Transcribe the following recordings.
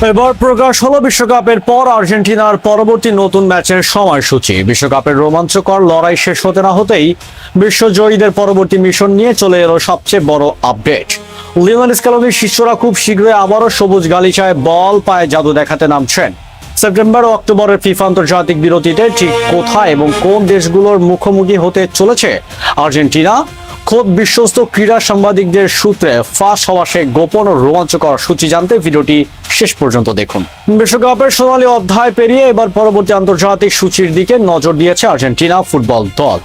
এবার প্রকাশ হলো বিশ্বকাপের পর আর্জেন্টিনার পরবর্তী নতুন ম্যাচের সময়সূচি। বিশ্বকাপের রোমাঞ্চকর লড়াই শেষ হতে না হতেই বিশ্বজয়ীদের পরবর্তী মিশন নিয়ে চলে এলো সবচেয়ে বড় আপডেট। লিওনেল স্ক্যালোনির শিষ্যরা খুব শীঘ্রই আবারও সবুজ গালিচায় বল পায়ে জাদু দেখাতে নামছেন। সেপ্টেম্বর ও অক্টোবরের ফিফা আন্তর্জাতিক বিরতিতে ঠিক কোথায় এবং কোন দেশগুলোর মুখোমুখি হতে চলেছে আর্জেন্টিনা, খোদ বিশ্বস্ত ক্রীড়া সাংবাদিকদের সূত্রে ফাঁস হওয়া সেই গোপন ও রোমাঞ্চকর সূচি জানতে ভিডিওটি শেষ পর্যন্ত দেখুন। বিশ্বকাপের সোনালী অধ্যায় পেরিয়ে এবার পরবর্তী আন্তর্জাতিক সূচির দিকে নজর দিয়েছে আর্জেন্টিনা ফুটবল দল।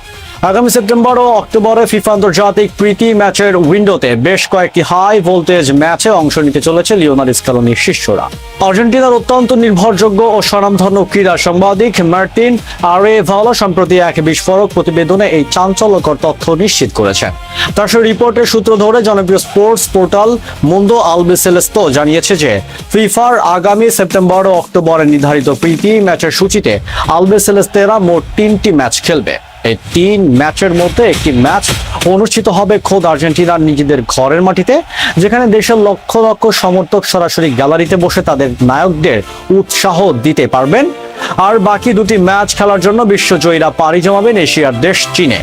আগামী সেপ্টেম্বর ও অক্টোবরে ফিফা আন্তর্জাতিক প্রীতি ম্যাচের উইন্ডোতে বেশ কয়েকটি হাই ভোল্টেজ ম্যাচে অংশ নিতে চলেছে লিওনেল স্ক্যালোনির শিষ্যরা। আর্জেন্টিনার অত্যন্ত নির্ভরযোগ্য ও স্বনামধন্য ক্রীড়া সাংবাদিক মার্টিন আরেভালো সম্প্রতি এক বিস্ফোরক প্রতিবেদনে এই চাঞ্চল্যকর তথ্য নিশ্চিত করেছেন। তার সেই রিপোর্টের সূত্র ধরে জনপ্রিয় স্পোর্টস পোর্টাল মুন্দো আলবিসেলেস্তো জানিয়েছে যে ফিফার আগামী সেপ্টেম্বর ও অক্টোবরে নির্ধারিত প্রীতি ম্যাচের সূচিতে আলবিসেলেস্তেরা মোট 3টি ম্যাচ খেলবে। এই 3 ম্যাচের মধ্যে একটি ম্যাচ অনুষ্ঠিত হবে খোদ আর্জেন্টিনার নিজেদের ঘরের মাটিতে, যেখানে দেশের লক্ষ লক্ষ সমর্থক সরাসরি গ্যালারিতে বসে তাদের নায়কদের উৎসাহ দিতে পারবেন। আর বাকি 2টি ম্যাচ খেলার জন্য বিশ্বজয়ীরা পাড়ি জমাবেন এশিয়ার দেশ চীনে।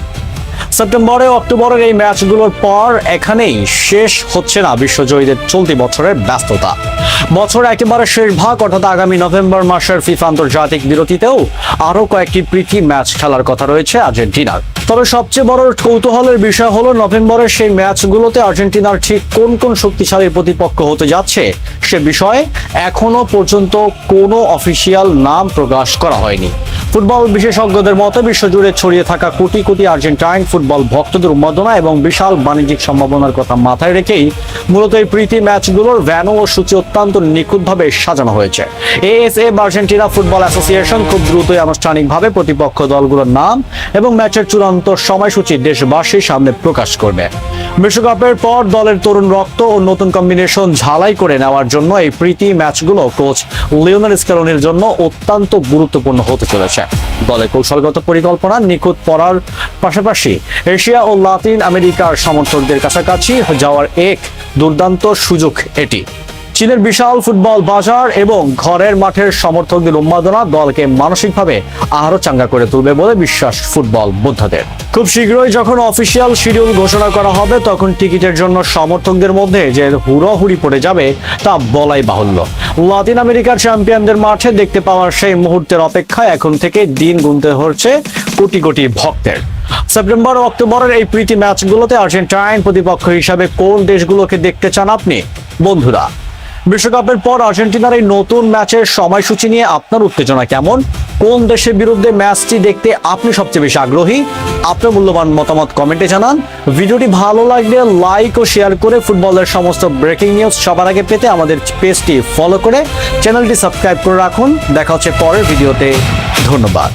সেপ্টেম্বরে অক্টোবরের এই ম্যাচগুলোর পর এখানেই শেষ হচ্ছে না বিশ্বজয়ীদের চলতি বছরের ব্যস্ততা। বছর একেবারে শেষ ভাগ অর্থাৎ আগামী নভেম্বর মাসের ফিফা আন্তর্জাতিক বিরতিতেও আরো কয়েকটি প্রীতি ম্যাচ খেলার কথা রয়েছে আর্জেন্টিনার। তবে সবচেয়ে বড় কৌতূহলের বিষয় হলো নভেম্বরের সেই ম্যাচগুলোতে আর্জেন্টিনার ঠিক কোন কোন শক্তিশালী প্রতিপক্ষ হতে যাচ্ছে সে বিষয়ে এখনো পর্যন্ত কোনো অফিসিয়াল নাম প্রকাশ করা হয়নি। ফুটবল বিশেষজ্ঞদের মতে বিশ্বজুড়ে ছড়িয়ে থাকা কোটি কোটি আর্জেন্টাইন ফুটবল ভক্তদের উন্মাদনা এবং বিশাল বাণিজ্যিক সম্ভাবনার কথা মাথায় রেখেই মূলত এই প্রীতি ম্যাচগুলোর ভ্যানু ও সূচি অত্যন্ত নিখুঁতভাবে সাজানো হয়েছে। এএসএফ আর্জেন্টিনা ফুটবল অ্যাসোসিয়েশন খুব দ্রুতই আনুষ্ঠানিকভাবে প্রতিপক্ষ দলগুলোর নাম এবং ম্যাচের চূড়ান্ত সময়সূচি দেশবাসীর সামনে প্রকাশ করবে। বিশ্বকাপের পর দলের তরুণ রক্ত ও নতুন কম্বিনেশন ঝালাই করে নেওয়ার জন্য এই প্রীতি ম্যাচগুলো কোচ লিওনেল স্ক্যালোনির জন্য অত্যন্ত গুরুত্বপূর্ণ হতে চলেছে। দলের কৌশলগত পরিকল্পনা নিখুঁত করার পাশাপাশি এশিয়া ও লাতিন আমেরিকার সমর্থকদের কাছাকাছি যাওয়ার এক দুর্দান্ত সুযোগ এটি। চীনের বিশাল ফুটবল বাজার এবং ঘরের মাঠের সমর্থকদের উন্মাদনা দলকে মানসিকভাবে আরো চাঙ্গা করে তুলবে বলে বিশ্বাস ফুটবল বোদ্ধাদের। খুব শীঘ্রই যখন অফিসিয়াল শিডিউল ঘোষণা করা হবে তখন টিকিটের জন্য সমর্থকদের মধ্যে যে হুড়োহুড়ি পড়ে যাবে তা বলাই বাহুল্য। লাতিন আমেরিকার চ্যাম্পিয়নদের মাঠে দেখতে পাওয়ার সেই মুহূর্তের অপেক্ষায় এখন থেকে দিন গুনতে হচ্ছে কোটি কোটি ভক্তের। সেপ্টেম্বর ও অক্টোবরের এই প্রীতি ম্যাচগুলোতে আর্জেন্টাইন প্রতিপক্ষ হিসাবে কোন দেশগুলোকে দেখতে চান আপনি? বন্ধুরা, বিশ্বকাপের পর আর্জেন্টিনার এই নতুন ম্যাচের সময়সূচি নিয়ে আপনার উত্তেজনা কেমন? কোন দেশের বিরুদ্ধে ম্যাচটি দেখতে আপনি সবচেয়ে বেশি আগ্রহী? আপনার মূল্যবান মতামত কমেন্টে জানান। ভিডিওটি ভালো লাগলে লাইক ও শেয়ার করে ফুটবলের সমস্ত ব্রেকিং নিউজ সবার আগে পেতে আমাদের পেজটি ফলো করে চ্যানেলটি সাবস্ক্রাইব করে রাখুন। দেখা হচ্ছে পরের ভিডিওতে। ধন্যবাদ।